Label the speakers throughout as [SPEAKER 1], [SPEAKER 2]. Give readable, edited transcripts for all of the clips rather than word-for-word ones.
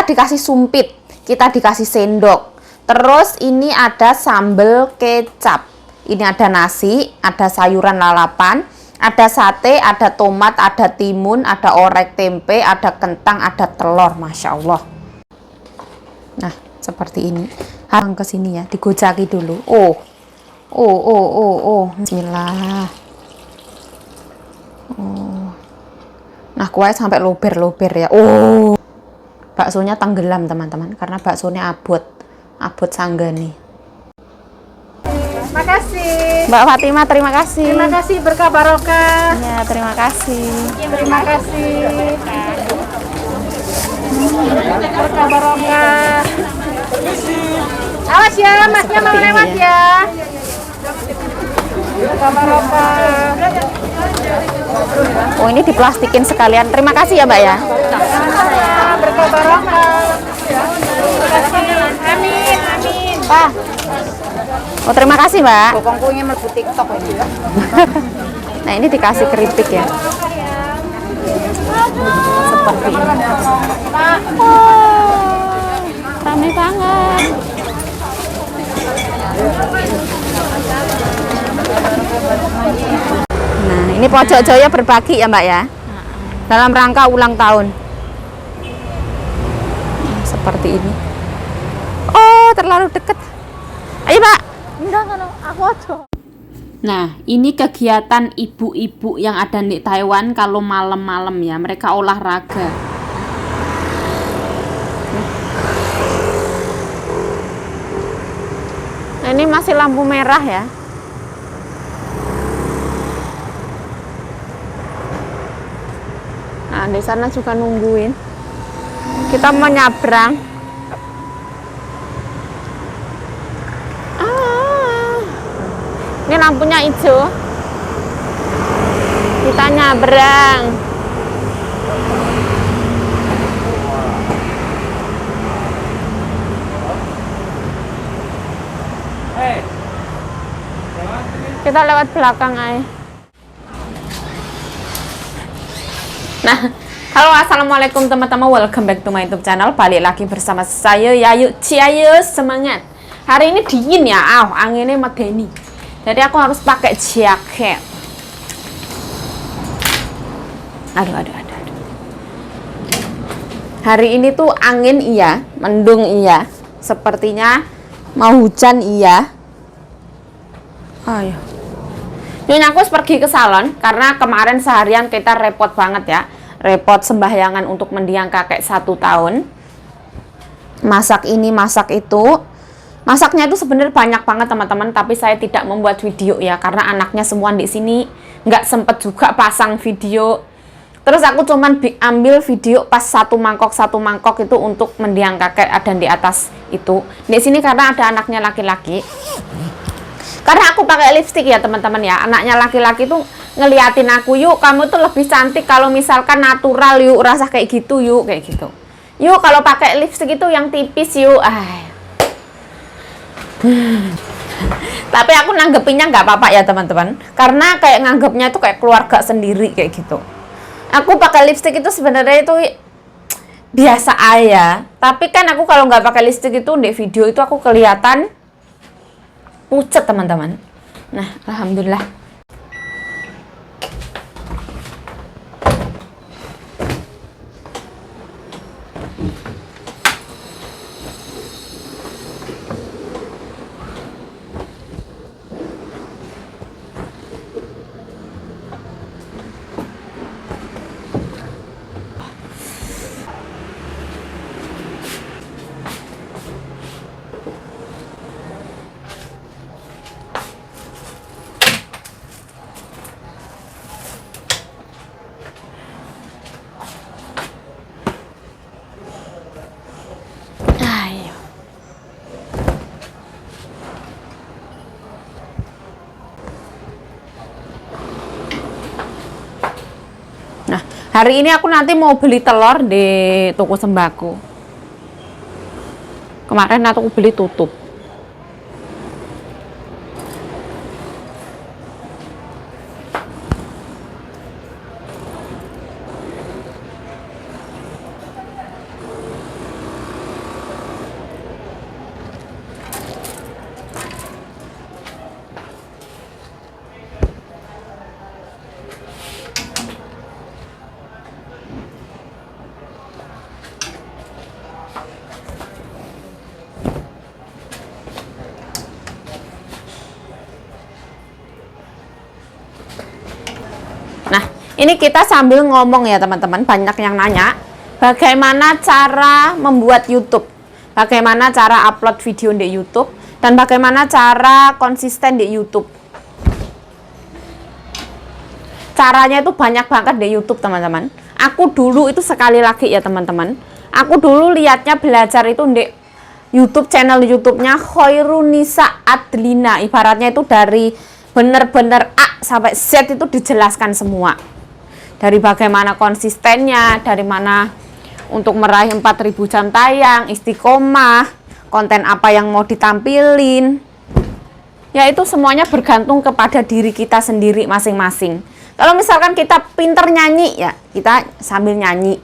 [SPEAKER 1] kita dikasih sumpit, kita dikasih sendok. Terus ini ada sambal kecap. Ini ada nasi, ada sayuran lalapan, ada sate, ada tomat, ada timun, ada orek tempe, ada kentang, ada telur. Masya Allah. Nah, seperti ini. Harang ke sini ya, digojaki dulu. Bismillah. Nah, kuahnya sampai lober-lober ya. Baksonya tenggelam teman-teman, karena baksonya abot sanggani.
[SPEAKER 2] Makasih
[SPEAKER 1] Mbak Fatimah, terima kasih.
[SPEAKER 2] Terima kasih, berkah barokah.
[SPEAKER 1] Ya, terima kasih.
[SPEAKER 2] Terima kasih. Berkah barokah. Awas ya, masnya mau lewat ya. Berkah barokah.
[SPEAKER 1] Oh, ini diplastikin sekalian. Terima kasih ya, Mbak ya.
[SPEAKER 2] Berkah barokah. Terima kasih. Amin, amin.
[SPEAKER 1] Pak. Oh, terima kasih, Mbak.
[SPEAKER 2] Bokongkunya mlebu TikTok ini.
[SPEAKER 1] Nah, ini dikasih keripik ya. Seperti ini. Ramai banget. Nah, ini Pojok Jaya berbagi ya, Mbak ya. Dalam rangka ulang tahun. Seperti ini. Oh, terlalu dekat. Ayo, Pak.
[SPEAKER 2] Enggak, aku aja.
[SPEAKER 1] Nah, ini kegiatan ibu-ibu yang ada di Taiwan kalau malam-malam ya, mereka olahraga. Nah, ini masih lampu merah ya. Nah, di sana juga nungguin. Kita mau nyabrang. Ini lampunya hijau. Kita nyabrang. Kita lewat belakang aja. Nah, halo assalamualaikum teman-teman, welcome back to my YouTube channel. Balik lagi bersama saya Yayu Ciayu, semangat. Hari ini dingin ya, anginnya medeni. Jadi aku harus pakai jaket. Aduh. Hari ini tuh angin iya, mendung iya. Sepertinya mau hujan iya. Ayo. Nyonya aku pergi ke salon karena kemarin seharian kita repot banget ya. Repot sembahyangan untuk mendiang kakek 1 tahun. Masak ini, masak itu. Masaknya itu sebenarnya banyak banget teman-teman, tapi saya tidak membuat video ya karena anaknya semua di sini, nggak sempet juga pasang video. Terus aku cuman ambil video pas satu mangkok itu untuk mendiang kakek ada di atas itu. Di sini karena ada anaknya laki-laki. Karena aku pakai lipstick ya teman-teman ya, anaknya laki-laki tuh ngeliatin aku, yuk kamu tuh lebih cantik kalau misalkan natural, yuk rasa kayak gitu, yuk kayak gitu. Yuk kalau pakai lipstick itu yang tipis yuk. Tapi aku nanggepinnya nggak apa-apa ya teman-teman, karena kayak nganggapnya itu kayak keluarga sendiri kayak gitu. Aku pakai lipstick itu sebenarnya itu biasa aja, tapi kan aku kalau nggak pakai lipstick itu di video itu aku kelihatan pucet teman-teman. Nah, alhamdulillah. Nah, hari ini aku nanti mau beli telur di toko sembako. Kemarin aku beli tutup. Ini kita sambil ngomong ya teman-teman, banyak yang nanya bagaimana cara membuat YouTube, bagaimana cara upload video di YouTube, dan bagaimana cara konsisten di YouTube. Caranya itu banyak banget di YouTube teman-teman. Aku dulu itu sekali lagi ya teman-teman, aku dulu lihatnya belajar itu di YouTube, channel YouTube-nya Khairunisa Adlina. Ibaratnya itu dari bener-bener A sampai Z itu dijelaskan semua. Dari bagaimana konsistennya, dari mana untuk meraih 4000 jam tayang, istiqomah, konten apa yang mau ditampilin. Ya itu semuanya bergantung kepada diri kita sendiri masing-masing. Kalau misalkan kita pinter nyanyi, ya kita sambil nyanyi.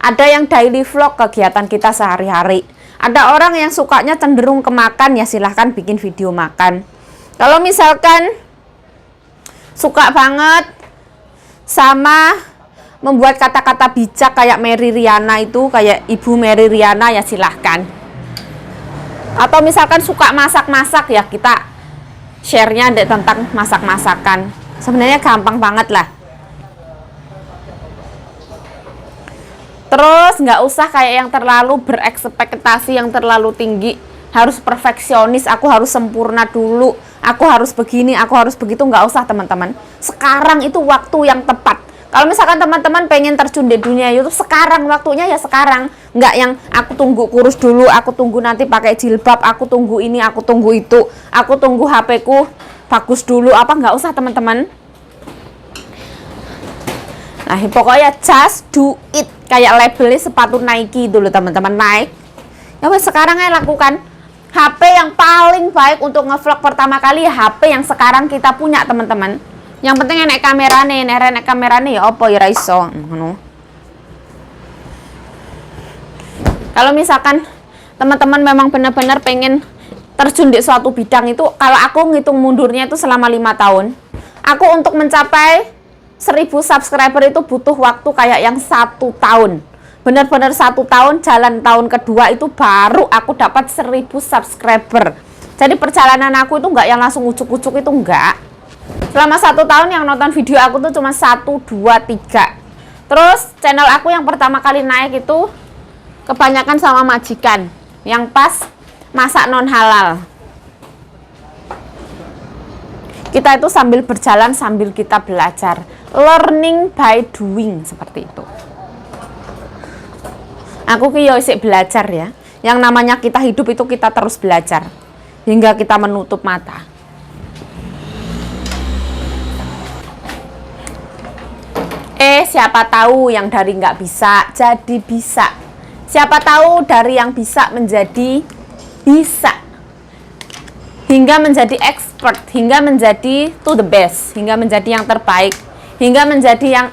[SPEAKER 1] Ada yang daily vlog kegiatan kita sehari-hari. Ada orang yang sukanya cenderung ke makan, ya silahkan bikin video makan. Kalau misalkan suka banget sama membuat kata-kata bijak kayak Mary Riana itu, kayak Ibu Mary Riana, ya silahkan. Atau misalkan suka masak-masak, ya kita share-nya tentang masak-masakan. Sebenarnya gampang banget lah. Terus nggak usah kayak yang terlalu berekspektasi yang terlalu tinggi, harus perfeksionis, aku harus sempurna dulu, aku harus begini, aku harus begitu. Nggak usah teman-teman. Sekarang itu waktu yang tepat. Kalau misalkan teman-teman pengen terjun di dunia YouTube, sekarang waktunya ya sekarang. Nggak yang aku tunggu kurus dulu, aku tunggu nanti pakai jilbab, aku tunggu ini, aku tunggu itu, aku tunggu HP ku bagus dulu, apa nggak usah teman-teman. Nah pokoknya just do it, kayak labelnya sepatu Nike dulu teman-teman, Nike. Ya wes sekarang aja lakukan. HP yang paling baik untuk ngevlog pertama kali ya HP yang sekarang kita punya teman-teman. Yang penting naik kamerane ya opo ya iso. Kalau misalkan teman-teman memang benar-benar pengen terjun di suatu bidang itu, kalau aku ngitung mundurnya itu selama 5 tahun. Aku untuk mencapai 1000 subscriber itu butuh waktu kayak yang 1 tahun. Benar-benar 1 tahun, jalan tahun kedua itu baru aku dapat 1000 subscriber. Jadi perjalanan aku itu nggak yang langsung ucuk-ucuk, itu enggak. Selama 1 tahun yang nonton video aku tuh cuma 1, 2, 3. Terus channel aku yang pertama kali naik itu kebanyakan sama majikan yang pas masak non halal. Kita itu sambil berjalan sambil kita belajar, learning by doing, seperti itu. Aku ki yo isik belajar ya. Yang namanya kita hidup itu kita terus belajar hingga kita menutup mata. Siapa tahu yang dari nggak bisa jadi bisa. Siapa tahu dari yang bisa menjadi bisa. Hingga menjadi expert, hingga menjadi to the best, hingga menjadi yang terbaik, hingga menjadi yang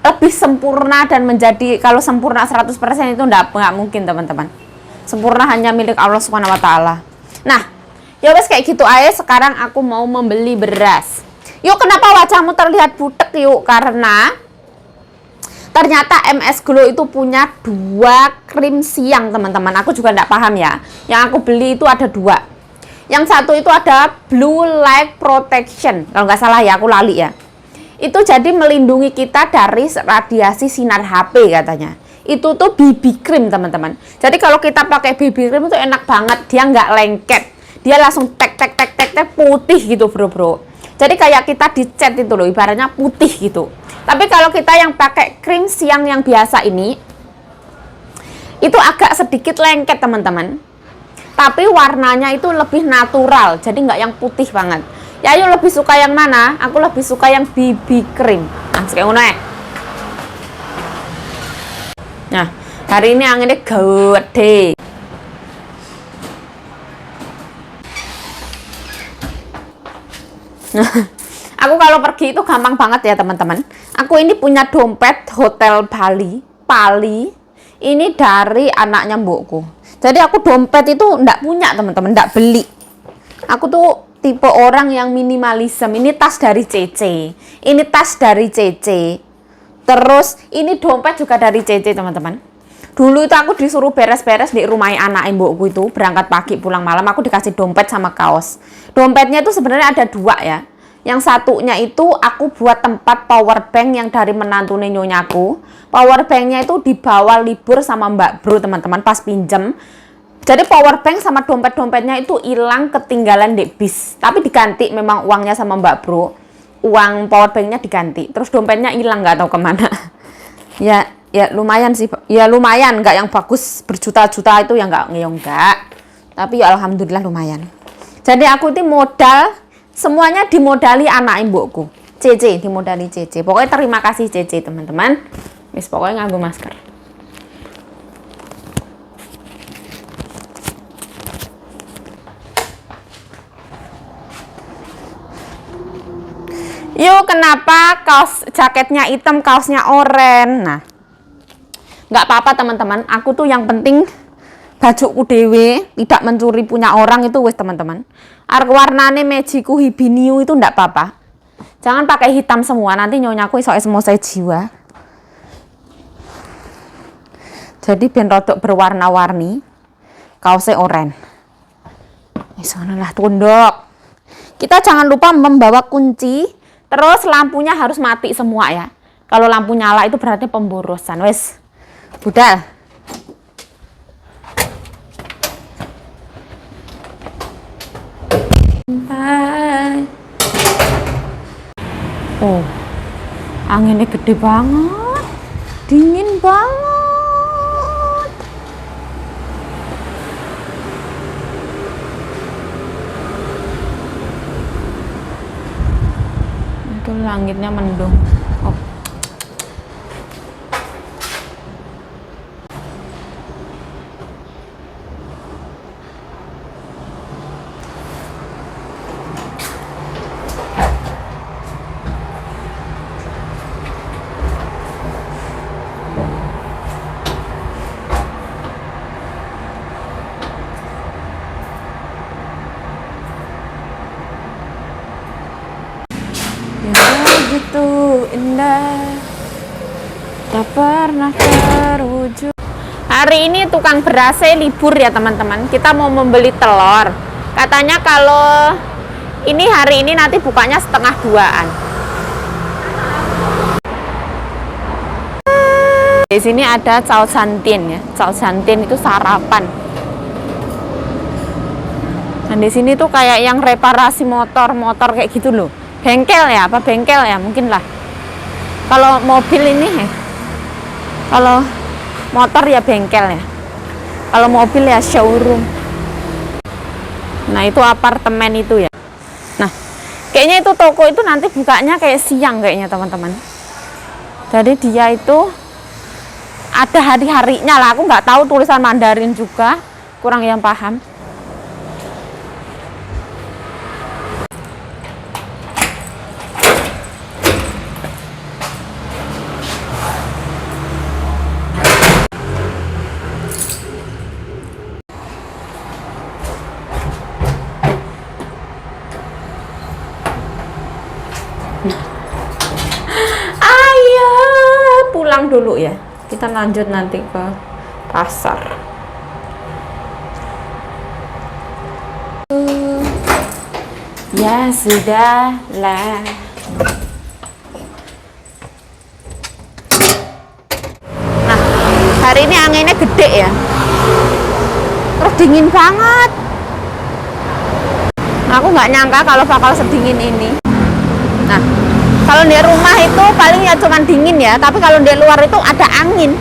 [SPEAKER 1] lebih sempurna dan menjadi, kalau sempurna 100% itu nggak mungkin teman-teman. Sempurna hanya milik Allah Subhanahu wa Ta'ala. Nah, ya wes kayak gitu aja. Sekarang aku mau membeli beras. Yuk, kenapa wajahmu terlihat butek yuk? Karena ternyata MS Glow itu punya 2 krim siang teman-teman. Aku juga nggak paham ya. Yang aku beli itu ada 2. Yang satu itu ada Blue Light Protection, kalau nggak salah ya, aku lali ya. Itu jadi melindungi kita dari radiasi sinar HP katanya. Itu tuh BB cream teman-teman. Jadi kalau kita pakai BB cream itu enak banget, dia nggak lengket, dia langsung tek putih gitu bro. Jadi kayak kita dicat itu loh, ibaratnya putih gitu. Tapi kalau kita yang pakai krim siang yang biasa ini, itu agak sedikit lengket teman-teman. Tapi warnanya itu lebih natural, jadi nggak yang putih banget. Ya ayo lebih suka yang mana? Aku lebih suka yang BB cream. Nah, kayak ngono ya. Nah, hari ini anginnya gede. Aku kalau pergi itu gampang banget ya teman-teman. Aku ini punya dompet Hotel Pali. Ini dari anaknya mbokku. Jadi aku dompet itu enggak punya teman-teman, enggak beli. Aku tuh tipe orang yang minimalism. Ini tas dari CC. Ini tas dari CC. Terus ini dompet juga dari CC teman-teman. Dulu itu aku disuruh beres-beres di rumah anak mbokku itu, berangkat pagi pulang malam, aku dikasih dompet sama kaos. Dompetnya itu sebenarnya ada 2 ya. Yang satunya itu aku buat tempat power bank yang dari menantune nyonyaku. Power banknya itu dibawa libur sama Mbak Bro teman-teman pas pinjem. Jadi power bank sama dompet-dompetnya itu hilang ketinggalan di bis. Tapi diganti memang uangnya sama Mbak Bro. Uang power banknya diganti. Terus dompetnya hilang nggak tahu kemana. Ya lumayan sih. Ya lumayan, nggak yang bagus berjuta-juta itu ya nggak. Tapi ya alhamdulillah lumayan. Jadi aku itu modal semuanya dimodali anak ibuku. CC dimodali CC. Pokoknya terima kasih CC teman-teman. Wis pokoknya nganggo masker. Yuk, kenapa kaos jaketnya hitam, kaosnya oranye? Nah, nggak apa-apa teman-teman. Aku tuh yang penting bajuku dewe, tidak mencuri punya orang itu wes teman-teman. Warnane mejiku hibiniu itu nggak apa-apa. Jangan pakai hitam semua, nanti nyonyaku iso semua saya jiwa. Jadi ben rodok berwarna-warni. Kaosnya oranye. Wis ngono lah tunduk. Kita jangan lupa membawa kunci, terus lampunya harus mati semua ya. Kalau lampu nyala itu berarti pemborosan. Wes. Budal. Bye. Oh. Anginnya gede banget. Dingin banget. Itu langitnya mendung. Oh. Gitu indah tak pernah terwujud. Hari ini tukang berasnya libur ya teman-teman. Kita mau membeli telur. Katanya kalau ini hari ini nanti bukanya setengah 2-an. Di sini ada cao santin ya. Cao santin itu sarapan. Nah di sini tuh kayak yang reparasi motor kayak gitu loh. Bengkel ya, apa bengkel ya mungkin lah. Kalau mobil ini kalau motor ya bengkel ya. Kalau mobil ya showroom. Nah itu apartemen itu ya. Nah kayaknya itu toko itu nanti bukanya kayak siang kayaknya teman-teman. Jadi dia itu ada hari-harinya lah. Aku nggak tahu tulisan Mandarin juga, kurang yang paham. Ayo pulang dulu ya. Kita lanjut nanti ke pasar. Ya sudah lah. Nah hari ini anginnya gede ya. Terus dingin banget. Nah, aku nggak nyangka kalau bakal sedingin ini. Nah, kalau di rumah itu paling ya cuman dingin ya, tapi kalau di luar itu ada angin.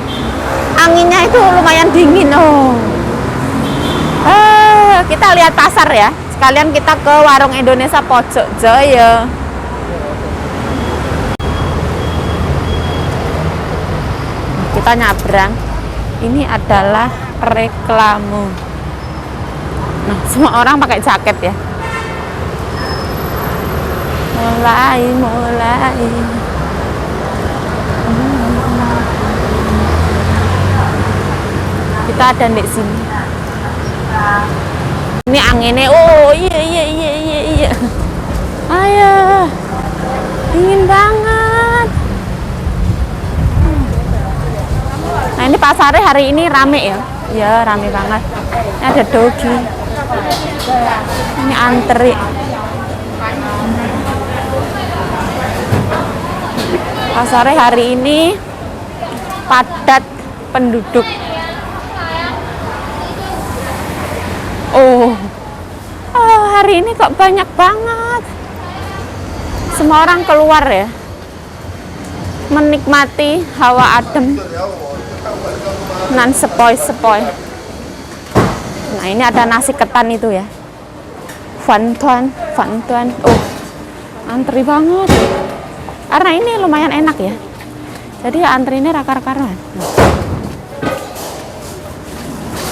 [SPEAKER 1] Anginnya itu lumayan dingin. Oh. Kita lihat pasar ya. Sekalian kita ke warung Indonesia Pojok Jaya. Kita nyabrang. Ini adalah reklame. Nah, semua orang pakai jaket ya. Mulai. Kita ada di sini. Ini anginnya, oh iya. Ayo, dingin banget. Nah ini pasarnya hari ini rame ya. Ya rame banget. Ini ada dogi. Ini antri. Pasarnya hari ini padat penduduk. Oh, hari ini kok banyak banget. Semua orang keluar ya, menikmati hawa adem, nan sepoi-sepoi. Nah, ini ada nasi ketan itu ya, fantuan. Oh, antri banget. Karena ini lumayan enak ya, jadi antrinya rakar-rakaran.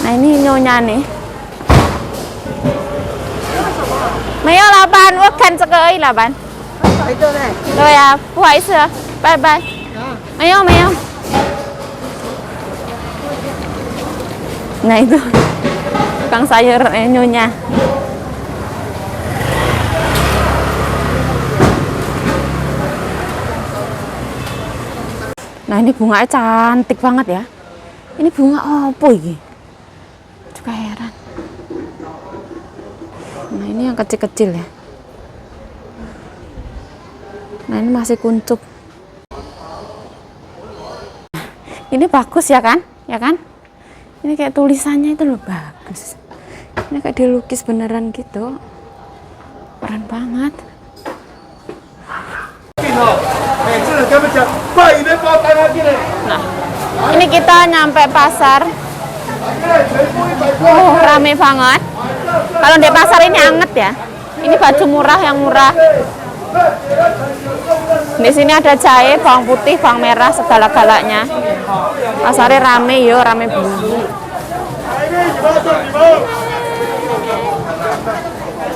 [SPEAKER 1] Nah, ini nyonya nih. Mayo laban, wakan sekali laban. Rồi à, buổi sữa. Bye bye. Mayo. Nah itu tukang sayur nyonya. Nah ini bunganya cantik banget ya. Ini bunga apa ini? Juga heran. Nah ini yang kecil-kecil ya. Nah ini masih kuncup. Ini bagus ya kan? Ya kan? Ini kayak tulisannya itu loh bagus. Ini kayak dilukis beneran gitu. Keren banget. Nah, ini kita nyampe pasar. Oh, rame banget. Kalau di pasar ini anget ya. Ini baju murah yang murah. Di sini ada jahe, bawang putih, bawang merah, segala-galanya. Pasarnya rame yo, rame banget.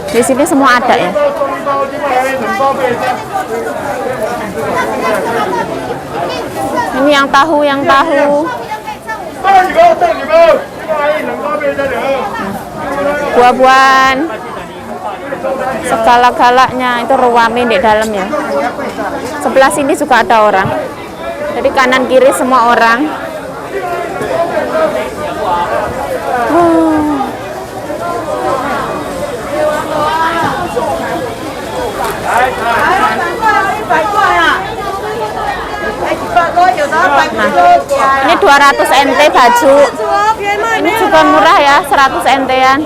[SPEAKER 1] Di sini semua ada ya. Ini yang tahu. Buah-buahan, segala-galanya itu rame di dalam ya. Sebelah sini juga ada orang. Jadi kanan kiri semua orang. Nah, ini 200 NT baju. Ini juga murah ya, 100 NT-an.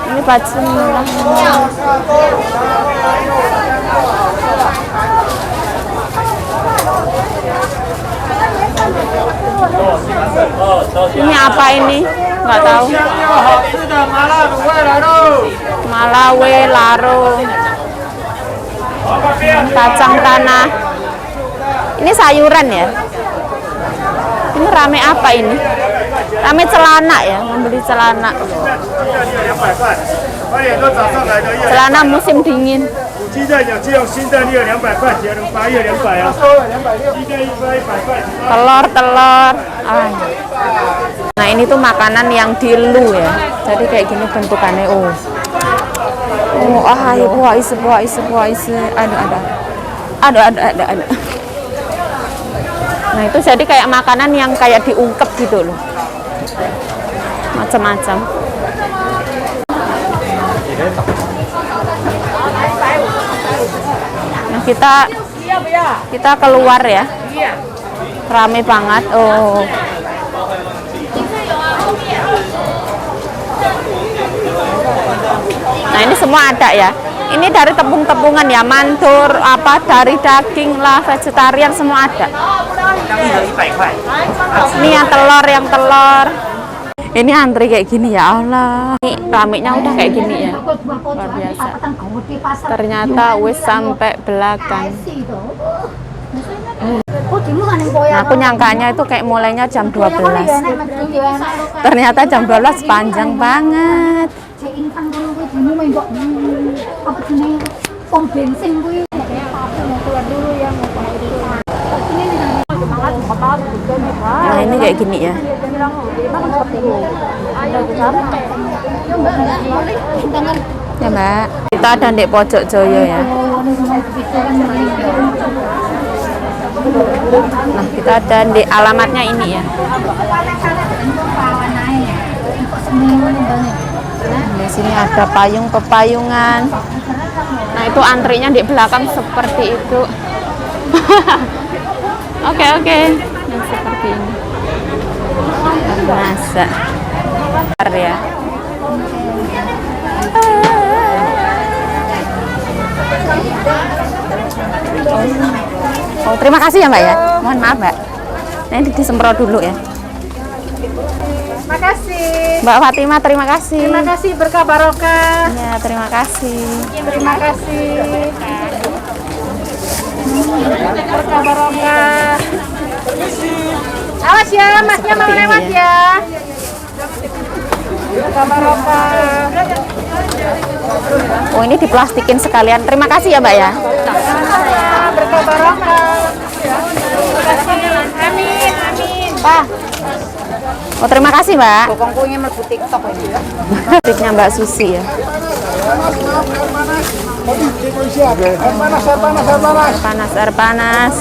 [SPEAKER 1] Ini baju murah. Ini apa ini? Nggak tahu. Malawe laro. Kacang tanah. Ini sayuran ya. Ini rame apa ini? Rame celana ya, membeli celana. Celana musim dingin. Telur. Nah ini tuh makanan yang dilu ya. Jadi kayak gini bentukannya. Buah isi. Ada. Nah itu jadi kayak makanan yang kayak diungkep gitu loh. Macam-macam. Nah kita keluar ya. Rame banget. Nah ini semua ada ya. Ini dari tepung-tepungan ya, mandur, dari daging lah, vegetarian semua ada. Ini yang telur. Ini antri kayak gini ya Allah. Ini ramenya udah kayak gini ya. Luar biasa. Ternyata wis sampai belakang. Nah, aku nyangkanya itu kayak mulainya jam 12. Ternyata jam 12 panjang banget.
[SPEAKER 2] Pom bensin gue keluar dulu ya.
[SPEAKER 1] Nah ini kayak gini ya. Ya Mbak, kita ada di pojok Joyo ya. Nah kita ada di alamatnya ini ya. Di sini ada payung-pepayungan. Nah, itu antrinya di belakang seperti itu. Oke, oke. Nah, seperti ini. Masa. Bentar ya. Oh, terima kasih ya Mbak ya. Mohon maaf Mbak. Nah, ini disemprot dulu ya.
[SPEAKER 2] Makasih.
[SPEAKER 1] Mbak Fatima, terima kasih.
[SPEAKER 2] Terima kasih, berkah barokah.
[SPEAKER 1] Ya, terima kasih.
[SPEAKER 2] Terima kasih. Berkah barokah. Awas ya, masnya mau
[SPEAKER 1] Seperti ini
[SPEAKER 2] lewat
[SPEAKER 1] ya.
[SPEAKER 2] ya. Berkah barokah.
[SPEAKER 1] Oh, ini diplastikin sekalian. Terima kasih ya Mbak ya.
[SPEAKER 2] Berkah barokah. Amin, amin.
[SPEAKER 1] Pak. Oh, terima kasih Mbak.
[SPEAKER 2] Pokoknya mlebu TikTok ini.
[SPEAKER 1] Tipnya Mbak Susi ya. Panas, air panas.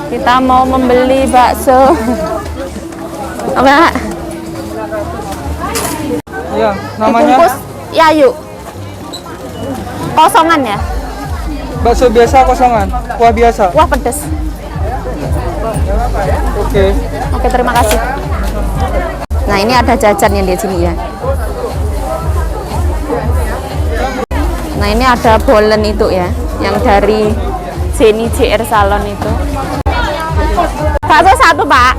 [SPEAKER 1] Kita mau membeli bakso. Oh, Mbak.
[SPEAKER 3] Iya, namanya
[SPEAKER 1] Dibungkus Yayu. Kosongan ya?
[SPEAKER 3] bakso biasa kosongan, kuah biasa.
[SPEAKER 1] Wah, pedes.
[SPEAKER 3] Oke.
[SPEAKER 1] Oke, terima kasih. Nah, ini ada jajannya di sini ya. Nah, ini ada bolen itu ya, yang dari Jenny JR Salon itu. Bakso satu, Pak.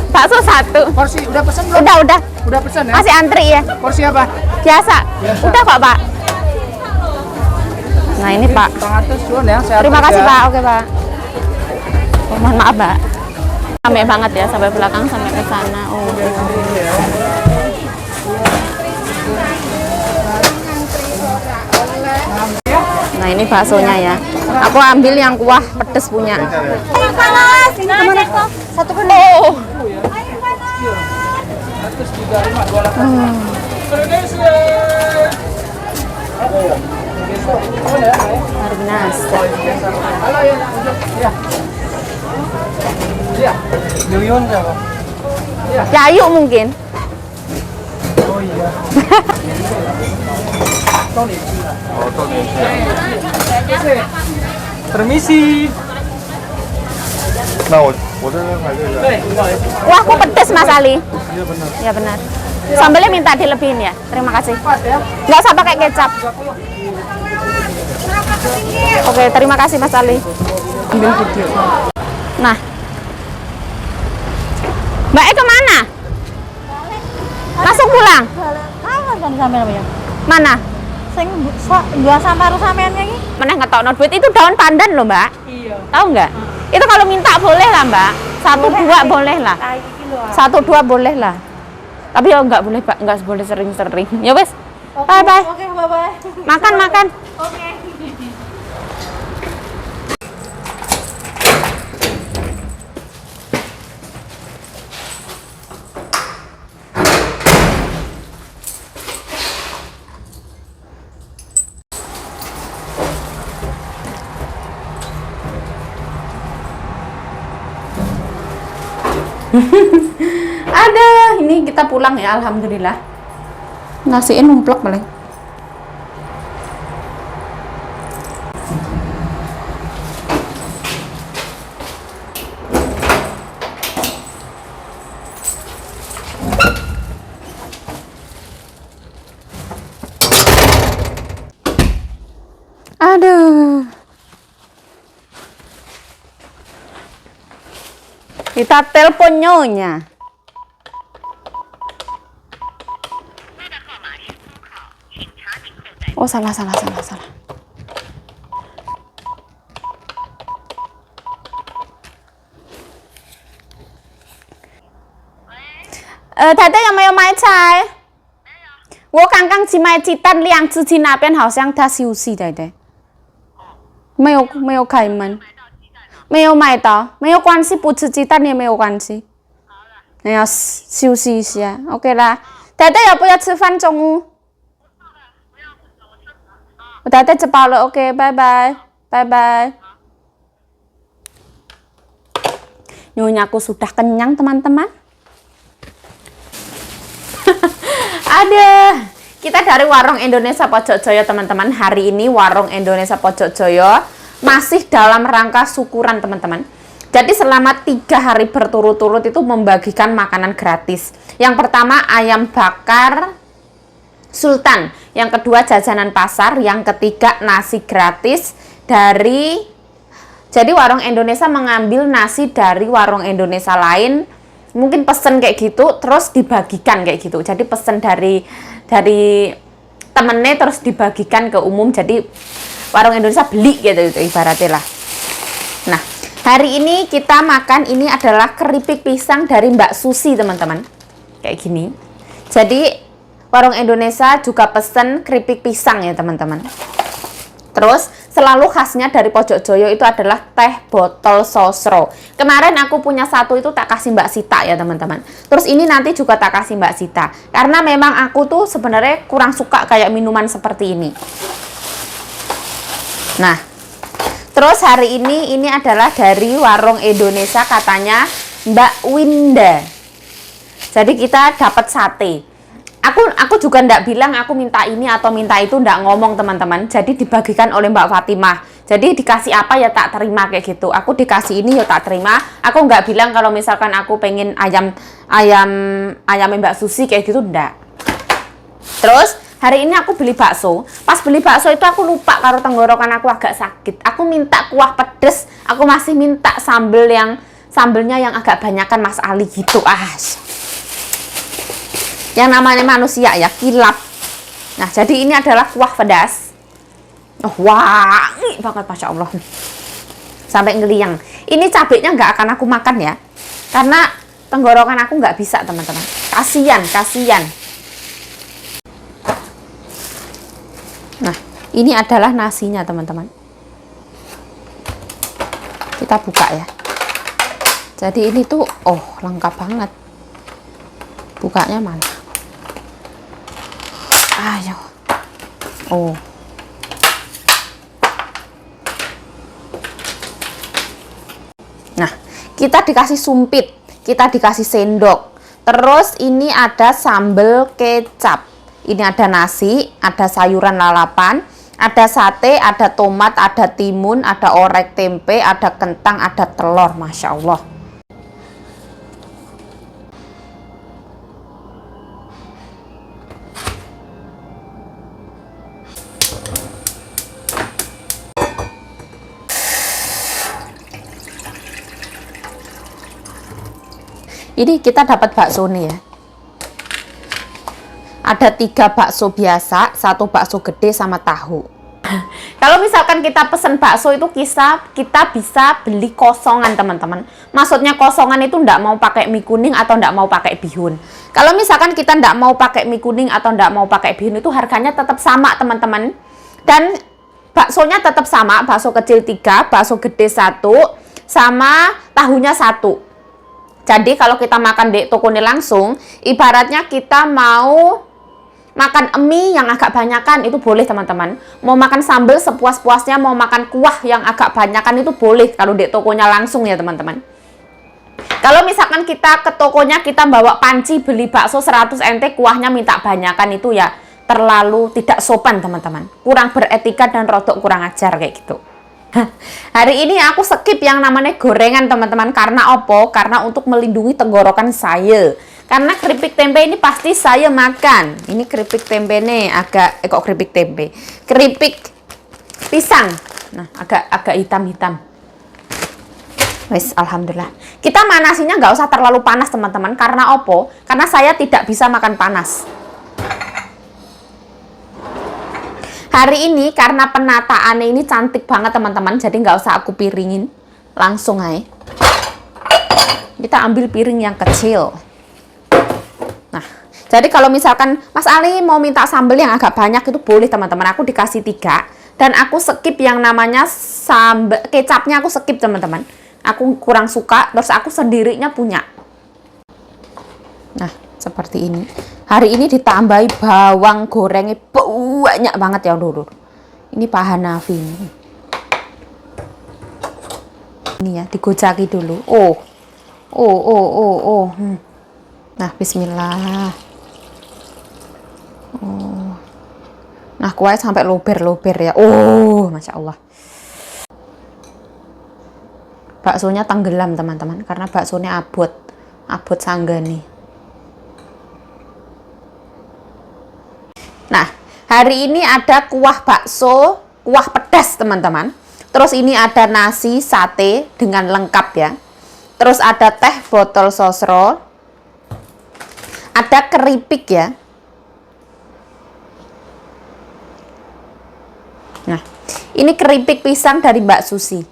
[SPEAKER 1] Bakso satu.
[SPEAKER 2] Porsi udah pesen belum?
[SPEAKER 1] Udah.
[SPEAKER 2] Udah pesen ya?
[SPEAKER 1] Masih antri ya?
[SPEAKER 2] Porsi apa?
[SPEAKER 1] Biasa. Udah kok, Pak. Nah, ini Pak.
[SPEAKER 2] Pengatus dulu ya. Sehat
[SPEAKER 1] Terima kasih,
[SPEAKER 2] ya.
[SPEAKER 1] Pak. Oke, Pak. Oh, mohon maaf, Pak. Ramai banget ya, sampai belakang, sampai ke sana. Oh. Nah, ini baksonya ya. Aku ambil yang kuah pedes punya.
[SPEAKER 2] Panas, ini teman satu kan.
[SPEAKER 1] Oh. Marinasa.
[SPEAKER 3] Million siapa?
[SPEAKER 1] Yayu mungkin.
[SPEAKER 3] Oh iya. Permisi.
[SPEAKER 4] 那我这边排队的。
[SPEAKER 1] Wah, aku pedes Mas Ali. Ya benar. Sambelnya minta dilebihin ya. Terima kasih. Nggak usah pakai kecap. Oke, terima kasih Mas Ali. Ambil video. Nah, Mbak E kemana? Langsung pulang?
[SPEAKER 2] Kapan kan sampean namanya?
[SPEAKER 1] Mana?
[SPEAKER 2] Sing dua sampai sampean iki.
[SPEAKER 1] Mana ngetokno duit itu daun pandan loh Mbak.
[SPEAKER 2] Iya.
[SPEAKER 1] Tahu nggak? Itu kalau minta boleh lah Mbak. Satu dua boleh lah. Satu dua boleh lah. Tapi ya nggak boleh Pak, nggak boleh sering-sering. Ya wes. Bye bye.
[SPEAKER 2] Oke, bye-bye.
[SPEAKER 1] Makan.
[SPEAKER 2] Oke.
[SPEAKER 1] Ada, ini kita pulang ya, alhamdulillah. Nasiin numplok paling. Aduh. Kita telepon nyonya. Oh, salah.太太有没有买菜？我刚刚去买鸡蛋，两只鸡那边好像他休息，太太。没有开门。没有买到，没有关系，不吃鸡蛋也没有关系。你要休息一下，OK 啦。太太要不要吃饭中午？我太太吃饱了，OK， 拜拜，拜拜。Nyonyaku sudah kenyang teman-teman. Ada, kita dari Warung Indonesia Pojokjoyo teman-teman. Hari ini Warung Indonesia Pojokjoyo masih dalam rangka syukuran teman-teman. Jadi selama 3 hari berturut-turut itu membagikan makanan gratis. Yang pertama ayam bakar Sultan, yang kedua jajanan pasar, yang ketiga nasi gratis dari, jadi Warung Indonesia mengambil nasi dari warung Indonesia lain, mungkin pesen kayak gitu terus dibagikan kayak gitu. Jadi pesen dari temennya terus dibagikan ke umum, jadi Warung Indonesia beli gitu ibaratnya lah. Nah, hari ini kita makan ini adalah keripik pisang dari Mbak Susi teman-teman, kayak gini. Jadi Warung Indonesia juga pesen keripik pisang ya teman-teman. Terus selalu khasnya dari Pojokjoyo itu adalah teh botol sosro. Kemarin aku punya satu itu tak kasih Mbak Sita ya teman-teman. Terus ini nanti juga tak kasih Mbak Sita. Karena memang aku tuh sebenarnya kurang suka kayak minuman seperti ini. Nah, terus hari ini adalah dari Warung Indonesia katanya Mbak Winda. Jadi kita dapat sate. Aku juga ndak bilang aku minta ini atau minta itu, ndak ngomong teman-teman. Jadi dibagikan oleh Mbak Fatimah. Jadi dikasih apa ya tak terima kayak gitu. Aku dikasih ini ya tak terima. Aku nggak bilang kalau misalkan aku pengen ayam Mbak Susi kayak gitu, ndak. Terus hari ini aku beli bakso. Pas beli bakso itu aku lupa kalau tenggorokan aku agak sakit. Aku minta kuah pedes. Aku masih minta sambelnya yang agak banyakan Mas Ali gitu. Yang namanya manusia ya, kilap. Nah, jadi ini adalah kuah pedas. Oh, wangi banget, Masya Allah. Sampai ngeliang. Ini cabenya nggak akan aku makan ya. Karena tenggorokan aku nggak bisa, teman-teman. Kasian. Nah, ini adalah nasinya, teman-teman. Kita buka ya. Jadi ini tuh, lengkap banget. Bukanya mana? Ayo. Nah, kita dikasih sumpit, kita dikasih sendok. Terus ini ada sambal kecap. Ini ada nasi, ada sayuran lalapan, ada sate, ada tomat, ada timun, ada orek tempe, ada kentang, ada telur. Masya Allah. Ini kita dapat bakso nih ya. Ada 3 bakso biasa, 1 bakso gede sama tahu. Kalau misalkan kita pesen bakso itu kita bisa beli kosongan teman-teman. Maksudnya kosongan itu ndak mau pakai mie kuning atau ndak mau pakai bihun. Kalau misalkan kita ndak mau pakai mie kuning atau ndak mau pakai bihun itu harganya tetap sama teman-teman. Dan baksonya tetap sama, bakso kecil 3, bakso gede 1, sama tahunya 1. Jadi kalau kita makan di toko ini langsung, ibaratnya kita mau makan mie yang agak banyakan itu boleh teman-teman. Mau makan sambal sepuas-puasnya, mau makan kuah yang agak banyakan itu boleh kalau di tokonya langsung ya teman-teman. Kalau misalkan kita ke tokonya kita bawa panci beli bakso 100 nt kuahnya minta banyakan itu ya terlalu tidak sopan teman-teman. Kurang beretika dan rodok kurang ajar kayak gitu. Hari ini aku skip yang namanya gorengan teman-teman. Karena apa? Karena untuk melindungi tenggorokan saya. Karena keripik tempe ini pasti saya makan. Ini keripik tempe nih agak kok keripik tempe. Keripik pisang. Nah, agak hitam-hitam. Wes, alhamdulillah. Kita manasinya nggak usah terlalu panas teman-teman. Karena apa? Karena saya tidak bisa makan panas. Hari ini karena penataannya ini cantik banget teman-teman, jadi nggak usah aku piringin, langsung aja. Kita ambil piring yang kecil. Nah, jadi kalau misalkan Mas Ali mau minta sambal yang agak banyak itu boleh teman-teman. Aku dikasih 3 dan aku skip yang namanya sambal kecapnya, aku skip teman-teman. Aku kurang suka, terus aku sendirinya punya. Nah, seperti ini. Hari ini ditambahi bawang gorengnya banyak banget ya dulu. Ini Pak Hanafi ini. Ini ya digocaki dulu. Nah, bismillah. Nah, kuahnya sampai luber-luber ya. Oh, Masya Allah. Baksonya tenggelam, teman-teman. Karena baksonya abot. Abot sanggani. Nah, hari ini ada kuah bakso, kuah pedas, teman-teman. Terus ini ada nasi, sate dengan lengkap ya. Terus ada teh botol sosro. Ada keripik ya. Nah, ini keripik pisang dari Mbak Susi.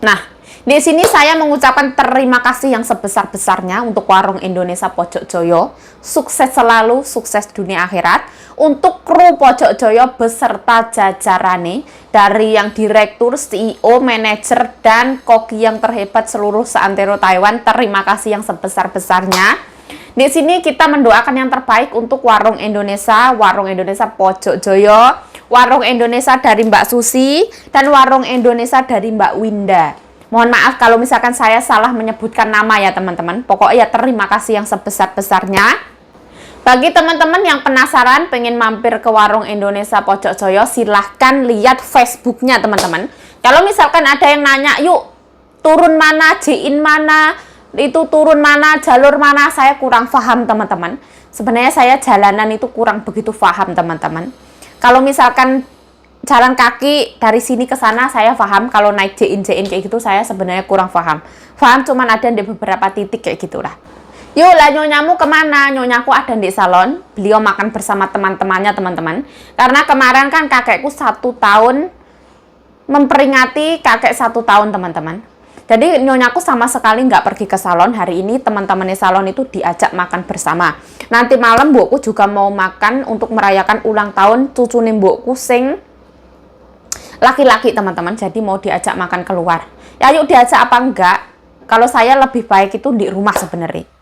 [SPEAKER 1] Nah, di sini saya mengucapkan terima kasih yang sebesar-besarnya untuk Warung Indonesia Pojok Joyo. Sukses selalu, sukses dunia akhirat. Untuk kru Pojok Joyo beserta jajarannya, dari yang direktur, CEO, manajer, dan koki yang terhebat seluruh seantero Taiwan, terima kasih yang sebesar-besarnya. Di sini kita mendoakan yang terbaik untuk Warung Indonesia Pojok Joyo, Warung Indonesia dari Mbak Susi, dan Warung Indonesia dari Mbak Winda. Mohon maaf kalau misalkan saya salah menyebutkan nama ya teman-teman. Pokoknya terima kasih yang sebesar-besarnya. Bagi teman-teman yang penasaran pengen mampir ke Warung Indonesia Pojok Joyo, silahkan lihat Facebooknya teman-teman. Kalau misalkan ada yang nanya, yuk turun mana, J-in mana, itu turun mana, jalur mana, saya kurang paham teman-teman. Sebenarnya saya jalanan itu kurang begitu paham teman-teman. Kalau misalkan jalan kaki dari sini ke sana saya paham, kalau naik J-in kayak gitu saya sebenarnya kurang paham. Paham cuman ada di beberapa titik kayak gitulah. Yuk lah, nyonyamu kemana? Nyonyaku ada di salon, beliau makan bersama teman-temannya teman-teman. Karena kemarin kan kakekku 1 tahun, memperingati kakek 1 tahun teman-teman. Jadi nyonyaku sama sekali nggak pergi ke salon. Hari ini teman-temannya salon itu diajak makan bersama. Nanti malam mbokku juga mau makan untuk merayakan ulang tahun cucu mbokku sing laki-laki teman-teman. Jadi mau diajak makan keluar. Ya yuk diajak apa enggak? Kalau saya lebih baik itu di rumah sebenarnya.